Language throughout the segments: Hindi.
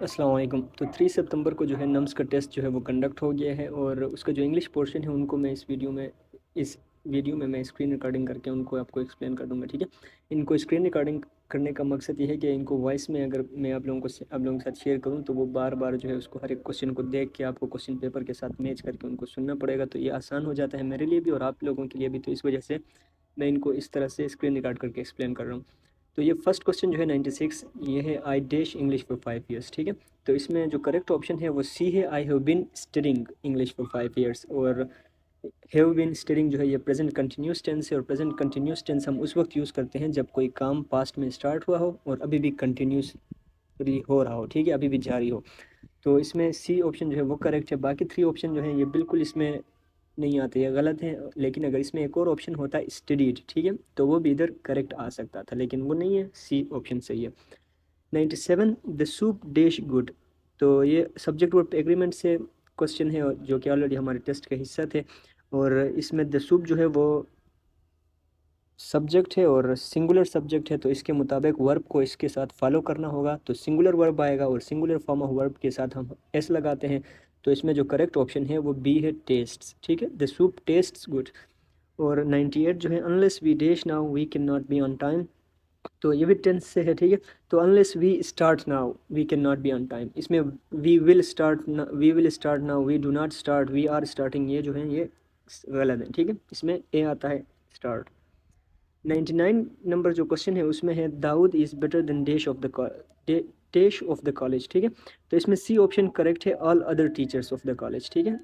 अस्सलाम वालेकुम। तो 3 सितंबर को जो है नम्स का टेस्ट जो है वो कंडक्ट हो गया है और उसका जो इंग्लिश पोर्शन है उनको मैं इस वीडियो में मैं स्क्रीन रिकॉर्डिंग करके उनको आपको एक्सप्लेन कर दूंगा, ठीक है। इनको स्क्रीन रिकॉर्डिंग करने का मकसद ये है कि इनको वॉइस में अगर मैं आप लोगों के साथ शेयर करूँ तो वो बार बार जो है उसको हर एक क्वेश्चन को देख के आपको क्वेश्चन पेपर के साथ मैच करके उनको सुनना पड़ेगा, तो ये आसान हो जाता है मेरे लिए भी और आप लोगों के लिए भी। तो इस वजह से मैं इनको इस तरह से स्क्रीन रिकॉर्ड करके एक्सप्लेन कर रहा हूँ। तो ये फर्स्ट क्वेश्चन जो है 96, ये है I dash English for 5 years, ठीक है। तो इसमें जो करेक्ट ऑप्शन है वो सी है, I have been studying English for 5 years. और हैव बीन स्टडिंग जो है ये प्रेजेंट कंटिन्यूस टेंस है और प्रेजेंट कंटिन्यूस टेंस हम उस वक्त यूज़ करते हैं जब कोई काम पास्ट में स्टार्ट हुआ हो और अभी भी कंटिन्यूसली हो रहा हो, ठीक है, अभी भी जारी हो। तो इसमें सी ऑप्शन जो है वो करेक्ट है। बाकी 3 ऑप्शन जो है ये बिल्कुल इसमें नहीं आते, ये गलत है। लेकिन अगर इसमें एक और ऑप्शन होता है स्टडीड, ठीक है, तो वो भी इधर करेक्ट आ सकता था, लेकिन वो नहीं है, सी ऑप्शन सही है। 97, द सूप डिश गुड। तो ये सब्जेक्ट वर्ब एग्रीमेंट से क्वेश्चन है और जो कि ऑलरेडी हमारे टेस्ट का हिस्सा थे। और इसमें द सूप जो है वो सब्जेक्ट है और सिंगुलर सब्जेक्ट है, तो इसके मुताबिक वर्ब को इसके साथ फॉलो करना होगा, तो सिंगुलर वर्ब आएगा और सिंगुलर फॉर्म ऑफ वर्ब के साथ हम एस लगाते हैं। तो इसमें जो करेक्ट ऑप्शन है वो बी है, टेस्ट्स, ठीक है, द सूप टेस्ट्स गुड। और 98 जो है unless we dash now we can not be on time. तो ये भी टेंस से है, ठीक है। तो unless we start now we can not be on time, इसमें we will start now, we do not start, we are starting, ये जो है ये गलत है, ठीक है। इसमें ए आता है, स्टार्ट। 99 नंबर जो क्वेश्चन है उसमें है Dawood is better than dash of the college, ठीक है। तो इसमें सी ऑप्शन करेक्ट है, all other teachers of the college, ठीक है।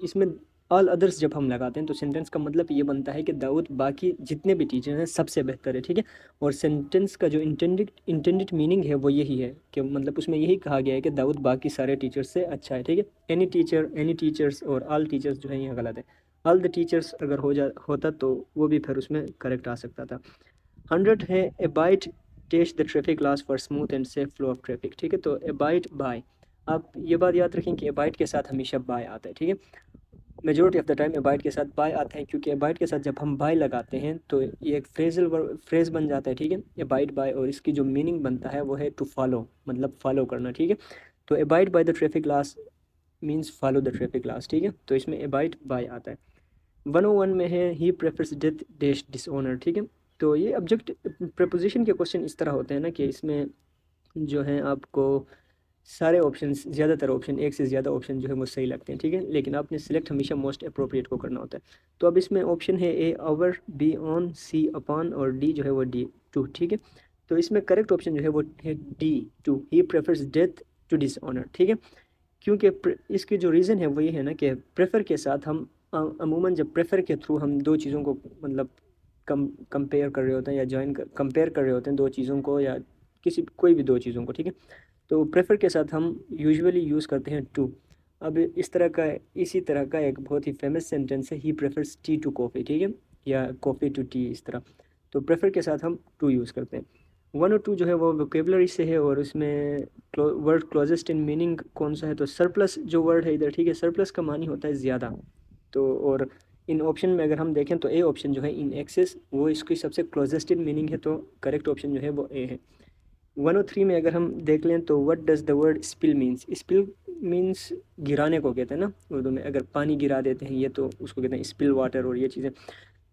इसमें ऑल अदर्स जब हम लगाते हैं तो सेंटेंस का मतलब ये बनता है कि दाऊद बाकी जितने भी टीचर हैं सबसे बेहतर है, ठीक है। और सेंटेंस का जो इंटेंडेड मीनिंग है वो यही है कि मतलब उसमें यही कहा गया है कि दाऊद बाकी सारे टीचर्स से अच्छा है, ठीक है। एनी टीचर्स और ऑल टीचर्स जो है ये गलत है। ऑल द टीचर्स अगर होता तो वो भी फिर उसमें करेक्ट आ सकता था। 100 है, abide test the traffic laws for smooth and safe flow of traffic, ठीक है। तो अबाइड बाय, आप ये बात याद रखें कि अबाइड के साथ हमेशा बाय आता है, ठीक है। Majority of the time abide के साथ बाय आते हैं, क्योंकि अबाइड के साथ जब हम बाय लगाते हैं तो ये एक फ्रेज बन जाता है, ठीक है, अबाइड बाय। और इसकी जो मीनिंग बनता है वो है टू फॉलो, मतलब फॉलो करना, ठीक है। तो abide by the traffic loss means follow the traffic loss, ठीक है। तो इसमें अबाइड बाय आता है। 101 में है he prefers death dash dishonour, ठीक है। तो ये ऑब्जेक्ट प्रपोजिशन के क्वेश्चन इस तरह होते हैं ना कि इसमें जो है आपको सारे ऑप्शन, ज़्यादातर ऑप्शन, एक से ज़्यादा ऑप्शन जो है वो सही लगते हैं, ठीक है, लेकिन आपने सेलेक्ट हमेशा मोस्ट अप्रोप्रिएट को करना होता है। तो अब इसमें ऑप्शन है A over, B on, C upon और डी जो है वो डी टू, ठीक है। तो इसमें करेक्ट ऑप्शन जो है वो है D to, he prefers death to dishonour, ठीक है। क्योंकि इसकी जो रीज़न है वो ये है ना कि प्रेफर के साथ हम अमूमन जब प्रेफर के थ्रू हम दो चीज़ों को मतलब कंपेयर कर रहे होते हैं या कंपेयर कर रहे होते हैं दो चीज़ों को या कोई भी दो चीज़ों को, ठीक है। तो प्रेफर के साथ हम यूजुअली यूज़ करते हैं टू। अब इसी तरह का एक बहुत ही फेमस सेंटेंस है, he prefers tea to coffee, ठीक है, या कॉफ़ी टू टी, इस तरह। तो प्रेफर के साथ हम टू यूज़ करते हैं। 102 जो है वो वोकेबलरी से है और उसमें वर्ड क्लोजेस्ट इन मीनिंग कौन सा है, तो सरप्लस जो वर्ड है इधर, ठीक है, सरप्लस का मानी होता है ज़्यादा। तो और इन ऑप्शन में अगर हम देखें तो ए ऑप्शन जो है इन एक्सेस वो इसकी सबसे क्लोजेस्ट इन मीनिंग है, तो करेक्ट ऑप्शन जो है वो ए है। 103 में अगर हम देख लें तो what does the word spill means, spill means गिराने को कहते हैं ना उर्दू में, अगर पानी गिरा देते हैं ये तो उसको कहते हैं स्पिल वाटर और ये चीज़ें।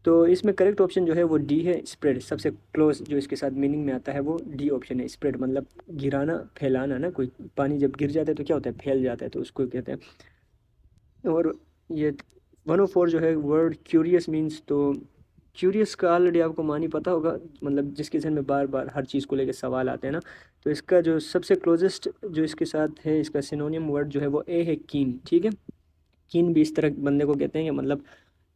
तो इसमें करेक्ट ऑप्शन जो है वो डी है, स्प्रेड। सबसे क्लोज जो इसके साथ मीनिंग में आता है वो डी ऑप्शन है, स्प्रेड, मतलब गिराना, फैलाना ना, कोई पानी जब गिर जाता है तो क्या होता है, फैल जाता है, तो उसको कहते हैं। और ये 104 जो है वर्ड क्यूरियस मीन्स, तो क्यूरियस का ऑलरेडी आपको मानी पता होगा, मतलब जिसके जहन में बार बार हर चीज़ को लेकर सवाल आते हैं ना। तो इसका जो सबसे क्लोजेस्ट जो इसके साथ है, इसका सिनोनियम वर्ड जो है वो ए है, कीन, ठीक है। कीन भी इस तरह बंदे को कहते हैं कि मतलब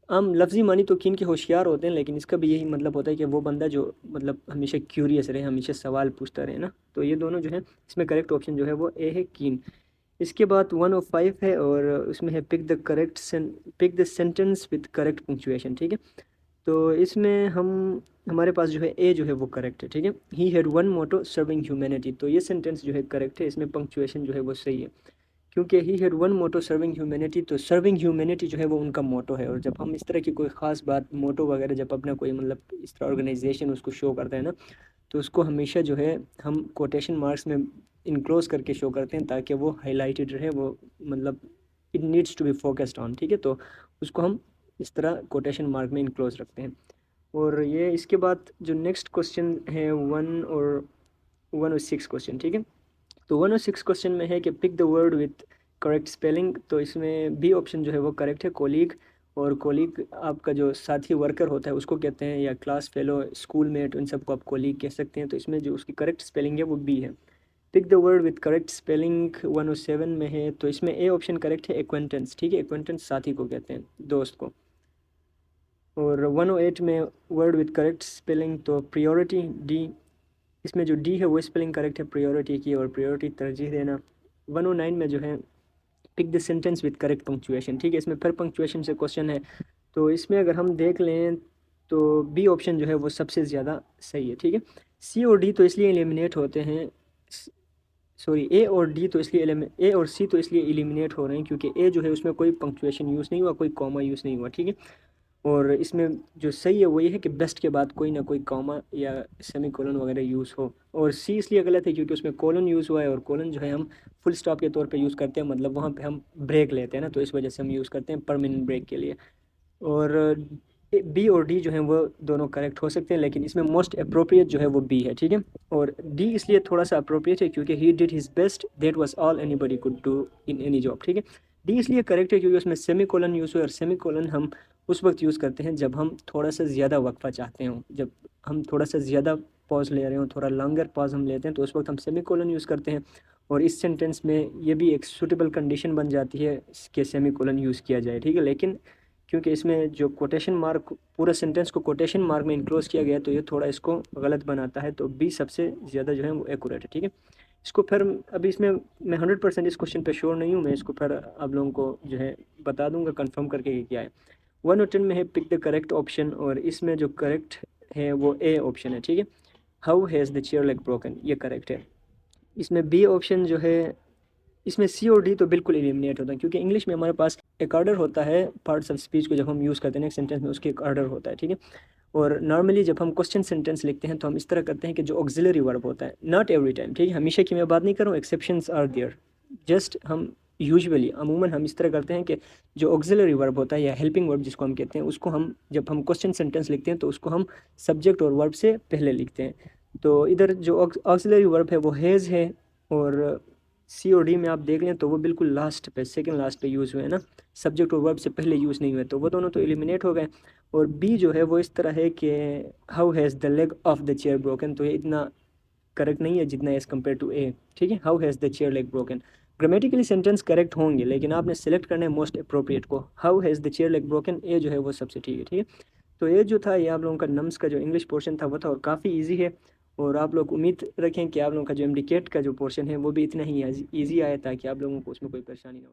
हम लफ्ज़ी मानी तो कीन के होशियार होते हैं, लेकिन इसका भी यही मतलब होता है कि वो बंदा जो मतलब हमेशा क्यूरियस रहे, हमेशा सवाल पूछता रहे ना। तो ये दोनों जो है इसमें करेक्ट ऑप्शन जो है वो ए है, कीन। इसके बाद 105 है और उसमें है pick the sentence with correct punctuation, ठीक है। तो इसमें हमारे पास जो है ए जो है वो करेक्ट है, ठीक है। He had one motto serving humanity, तो ये सेंटेंस जो है करेक्ट है, इसमें पंक्चुएशन जो है वो सही है, क्योंकि he had one motto serving humanity, तो सर्विंग ह्यूमैनिटी जो है वो उनका मोटो है। और जब हम इस तरह की कोई ख़ास बात मोटो वगैरह जब अपना कोई मतलब इस तरह ऑर्गेनाइजेशन उसको शो करते हैं ना, तो उसको हमेशा जो है हम कोटेशन मार्क्स में इनक्लोज करके शो करते हैं ताकि वो हाईलाइटेड रहे, वो मतलब it needs to be focused on, ठीक है। तो उसको हम इस तरह कोटेशन मार्क में इनक्लोज रखते हैं। और ये इसके बाद जो नेक्स्ट क्वेश्चन है 106 क्वेश्चन, ठीक है। तो 106 क्वेश्चन में है कि pick the word with correct spelling. तो इसमें बी ऑप्शन जो है वो करेक्ट है, कोलीग। और कोलीग आपका जो साथी वर्कर होता है उसको कहते हैं, या क्लास फेलो, स्कूल मेट, इन सबको आप कोलीग कह सकते हैं। तो इसमें जो उसकी करेक्ट स्पेलिंग है वो बी है। Pick the word with correct spelling 107 में है, तो इसमें ए ऑप्शन करेक्ट है, एक्वेंटेंस, ठीक है। एक्वेंटेंस साथी को कहते हैं, दोस्त को। और 108 में वर्ड विथ करेक्ट स्पेलिंग तो प्रियोरिटी, डी। इसमें जो डी है वो स्पेलिंग करेक्ट है प्रियोरिटी की, और प्रियोरिटी तरजीह देना। 109 में जो है pick the sentence with correct punctuation, ठीक है। इसमें फिर पंक्चुएशन से क्वेश्चन है, तो इसमें अगर हम देख लें तो बी ऑप्शन जो है वो सबसे ज़्यादा सही है, ठीक है। सी और डी तो इसलिए एलिमिनेट होते हैं, सॉरी ए और डी तो इसलिए ए और सी तो इसलिए एलिमिनेट हो रहे हैं क्योंकि ए जो है उसमें कोई पंक्चुएशन यूज़ नहीं हुआ, कोई कॉमा यूज़ नहीं हुआ, ठीक है। और इसमें जो सही है वो ये है कि बेस्ट के बाद कोई ना कोई कॉमा या सेमी कोलन वगैरह यूज़ हो। और सी इसलिए गलत है क्योंकि उसमें कोलन यूज़ हुआ है, और कोलन जो है हम फुल स्टॉप के तौर पे यूज़ करते हैं, मतलब वहाँ पे हम ब्रेक लेते हैं ना, तो इस वजह से हम यूज़ करते हैं परमानेंट ब्रेक के लिए। और बी और डी जो है वो दोनों करेक्ट हो सकते हैं, लेकिन इसमें मोस्ट अप्रोप्रिएट जो है वो बी है, ठीक है। और डी इसलिए थोड़ा सा अप्रोप्रिएट है क्योंकि he did his best, that was all anybody could do in any job, ठीक है। डी इसलिए करेक्ट है क्योंकि उसमें सेमी कोलन यूज़ हुआ है, और सेमी कोलन हम उस वक्त यूज़ करते हैं जब हम थोड़ा सा ज़्यादा वक्फा चाहते हों, जब हम थोड़ा सा ज़्यादा पॉज ले रहे हो, थोड़ा लॉन्गर पॉज हम लेते हैं, तो उस वक्त हम सेमी कोलन यूज़ करते हैं। और इस सेंटेंस में ये भी एक सूटेबल कंडीशन बन जाती है कि सेमी कोलन यूज़ किया जाए, ठीक है। लेकिन क्योंकि इसमें जो कोटेशन मार्क, पूरा सेंटेंस को कोटेशन मार्क में इनक्लोज किया गया है, तो ये थोड़ा इसको गलत बनाता है। तो बी सबसे ज़्यादा जो है वो एक्यूरेट है, ठीक है। इसको फिर अभी इसमें मैं 100% इस क्वेश्चन पे श्योर नहीं हूँ, मैं इसको फिर आप लोगों को जो है बता दूंगा कंफर्म करके कि क्या है। 110 में है पिक द करेक्ट ऑप्शन, और इसमें जो करेक्ट है वो ए ऑप्शन है, ठीक है। How has the chair leg broken, ये करेक्ट है। इसमें बी ऑप्शन जो है, इसमें सी और डी तो बिल्कुल एलिमिनेट होता है क्योंकि इंग्लिश में हमारे पास एक ऑर्डर होता है पार्ट्स ऑफ स्पीच को जब हम यूज़ करते हैं एक सेंटेंस में, उसके एक ऑर्डर होता है, ठीक है। और नॉर्मली जब हम क्वेश्चन सेंटेंस लिखते हैं तो हम इस तरह करते हैं कि जो ऑक्सिलरी वर्ब होता है, नॉट एवरी टाइम, ठीक है, हमेशा की मैं बात नहीं कर रहा हूँ, एक्सेप्शंस आर देयर, जस्ट हम यूजुअली अमूमन हम इस तरह करते हैं कि जो ऑक्सिलरी वर्ब होता है या हेल्पिंग वर्ब जिसको हम कहते हैं, उसको हम जब हम क्वेश्चन सेंटेंस लिखते हैं तो उसको हम सब्जेक्ट और वर्ब से पहले लिखते हैं। तो इधर जो ऑक्सिलरी वर्ब है वो हैज़ है, और सी और डी में आप देख लें तो वो बिल्कुल लास्ट पे, सेकंड लास्ट पे यूज़ हुए हैं ना, सब्जेक्ट और वर्ब से पहले यूज़ नहीं हुए, तो वो दोनों तो एलिमिनेट हो गए। और बी जो है वो इस तरह है कि how has the leg of the chair broken, तो ये इतना करेक्ट नहीं है जितना एज़ कम्पेयर टू ए, ठीक है। How has the chair leg broken, grammatically sentence correct होंगे लेकिन आपने सेलेक्ट करना है मोस्ट अप्रोप्रिएट को। How has the chair leg broken, A जो है वो सबसे ठीक है, ठीक है। तो ये जो था, ये आप लोगों का नम्स का जो इंग्लिश पोर्शन था वो था, और काफ़ी ईजी है। और आप लोग उम्मीद रखें कि आप लोगों का जो एमडीकेट का जो पोर्शन है वो भी इतना ही ईजी आए ताकि आप लोगों को उसमें कोई परेशानी ना हो।